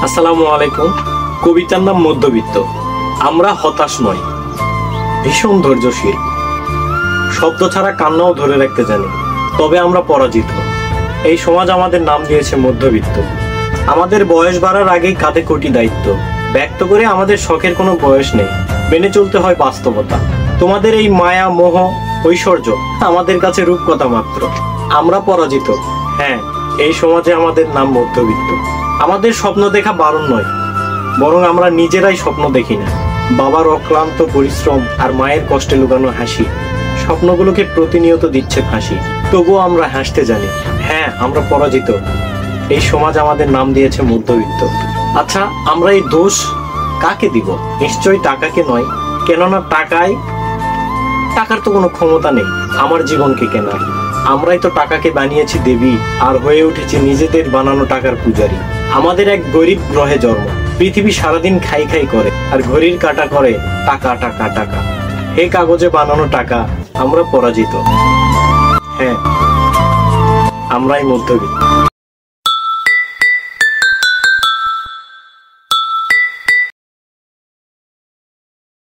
আসসালামু আলাইকুম। কবিতার নাম মধ্যবিত্ত। আমরা হতাশ নই, ভীষণ ধৈর্যশীল, শব্দ ছাড়া কান্নাও ধরে রাখতে জানি, তবে আমরা পরাজিত। এই সমাজ আমাদের নাম দিয়েছে মধ্যবিত্ত। আমাদের বয়স বাড়ার আগেই কাঁধে কোটি দায়িত্ব, ব্যক্ত করে আমাদের শখের কোনো বয়স নেই, মেনে চলতে হয় বাস্তবতা। তোমাদের এই মায়া মোহ ঐশ্বর্য আমাদের কাছে রূপকথা মাত্র। আমরা পরাজিত, হ্যাঁ, এই সমাজে আমাদের নাম মধ্যবিত্ত। আমাদের স্বপ্ন দেখা বারণ নয়, বরং আমরা নিজেরাই স্বপ্ন দেখি না। বাবার অক্লান্ত পরিশ্রম আর মায়ের কষ্টে লুকানো হাসি স্বপ্নগুলোকে প্রতিনিয়ত দিচ্ছে ফাঁসি। তবুও আমরা হাসতে জানি, হ্যাঁ, আমরা পরাজিত। এই সমাজ আমাদের নাম দিয়েছে মধ্যবিত্ত। আচ্ছা, আমরা এই দোষ কাকে দিব? নিশ্চয়ই টাকাকে নয়, কেননা টাকার তো কোনো ক্ষমতা নেই আমার জীবনকে কেনার। আমরাই তো টাকাকে বানিয়েছি দেবী, আর হয়ে উঠেছি নিজেদের বানানো টাকার পূজারী। আমাদের এক গরিব গ্রহে জন্ম, পৃথিবী সারাদিন খাই খাই করে, আর ঘড়ির কাটা করে টাকা টাকা টাকা। হে কাগজে বানানো টাকা, আমরা পরাজিত। হ্যাঁ, আমরাই মধ্যবিত্ত।